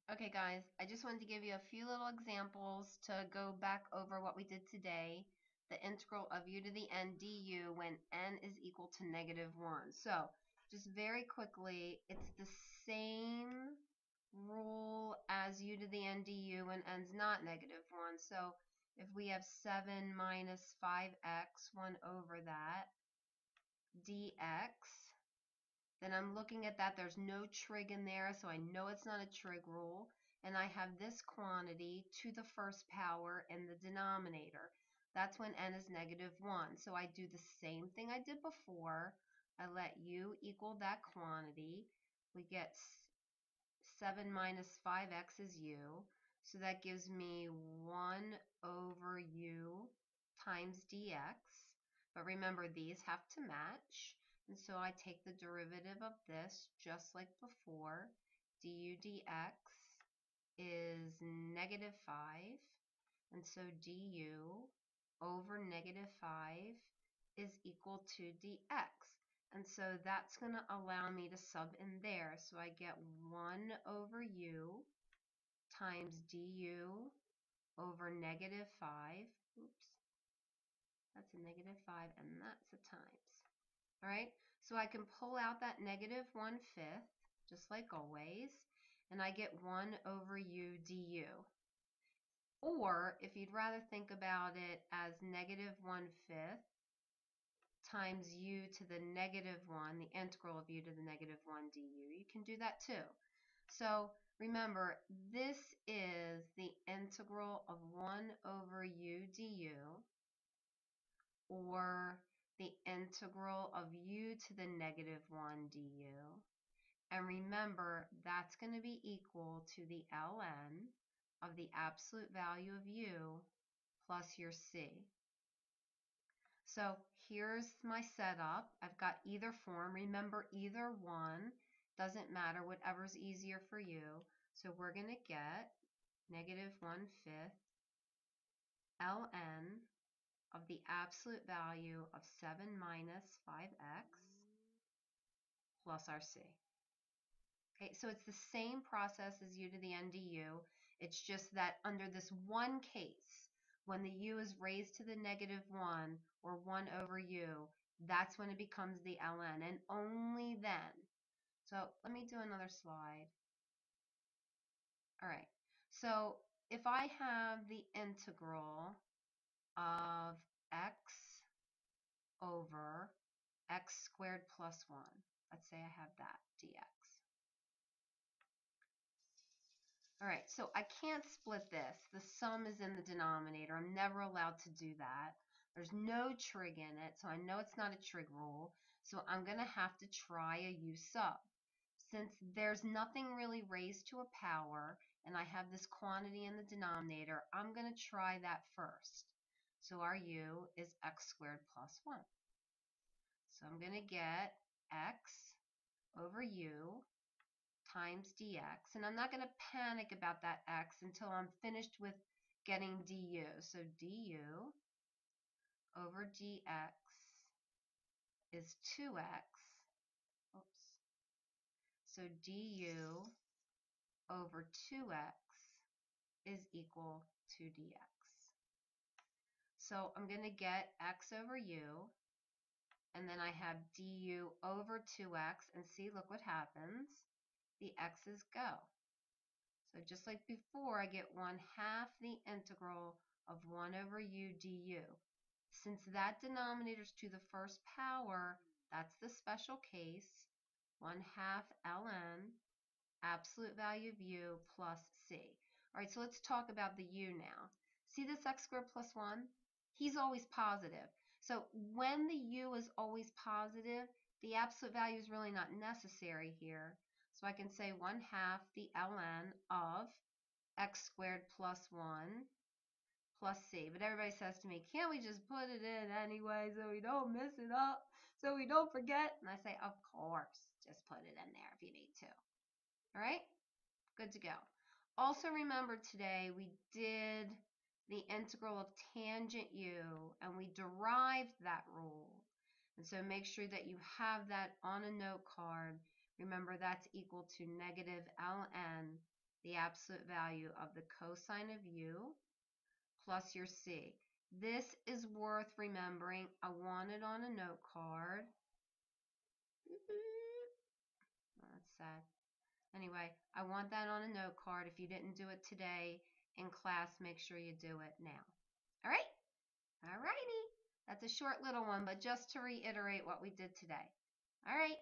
Okay guys, I just wanted to give you a few little examples to go back over what we did today. The integral of u to the n du when n is equal to -1. So just very quickly, it's the same rule as u to the n du when n's not -1. So if we have 7 minus 5x, 1 over that, dx, then I'm looking at that. There's no trig in there, so I know it's not a trig rule. And I have this quantity to the first power in the denominator. That's when n is -1. So I do the same thing I did before. I let u equal that quantity. We get 7 minus 5x is u. So that gives me 1 over u times dx. But remember, these have to match. And so I take the derivative of this just like before. Du dx is -5. And so du over -5 is equal to dx. And so that's going to allow me to sub in there. So I get 1 over u times du over -5. Oops, that's a -5 and that's a times. All right, so I can pull out that -1/5, just like always, and I get 1 over u du. Or if you'd rather think about it as -1/5 times u to the -1, the integral of u to the -1 du, you can do that too. So remember, this is the integral of 1 over u du, or the integral of u to the -1 du. And remember, that's going to be equal to the ln of the absolute value of u plus your c. So here's my setup. I've got either form. Remember, either one. Doesn't matter, whatever's easier for you. So we're going to get -1/5 ln of the absolute value of 7 minus 5x plus our c. Okay, so it's the same process as u to the n du. It's just that under this one case, when the u is raised to the -1 or 1 over u, that's when it becomes the ln, and only then. So let me do another slide. All right, so if I have the integral of x over x squared plus 1, let's say I have that dx. All right, so I can't split this. The sum is in the denominator. I'm never allowed to do that. There's no trig in it, so I know it's not a trig rule. So I'm going to have to try a u sub. Since there's nothing really raised to a power, and I have this quantity in the denominator, I'm going to try that first. So our u is x squared plus 1. So I'm going to get x over u times dx, and I'm not going to panic about that x until I'm finished with getting du. So du over dx is 2x. Oops. So du over 2x is equal to dx. So I'm going to get x over u, and then I have du over 2x, and see, look what happens. The x's go. So just like before, I get 1/2 the integral of 1 over u du. Since that denominator is to the first power, that's the special case, 1/2 ln absolute value of u plus c. All right, so let's talk about the u now. See this x squared plus 1? He's always positive. So when the u is always positive, the absolute value is really not necessary here. So I can say 1/2 the ln of x squared plus 1 plus c. But everybody says to me, can't we just put it in anyway so we don't mess it up, so we don't forget? And I say, of course, just put it in there if you need to. All right, good to go. Also remember today we did the integral of tangent u, and we derived that rule. And so make sure that you have that on a note card. Remember, that's equal to -ln the absolute value of the cosine of u plus your c. This is worth remembering. I want it on a note card. Oh, that's sad. Anyway, I want that on a note card. If you didn't do it today in class, make sure you do it now. All right? All righty. That's a short little one, but just to reiterate what we did today. All right.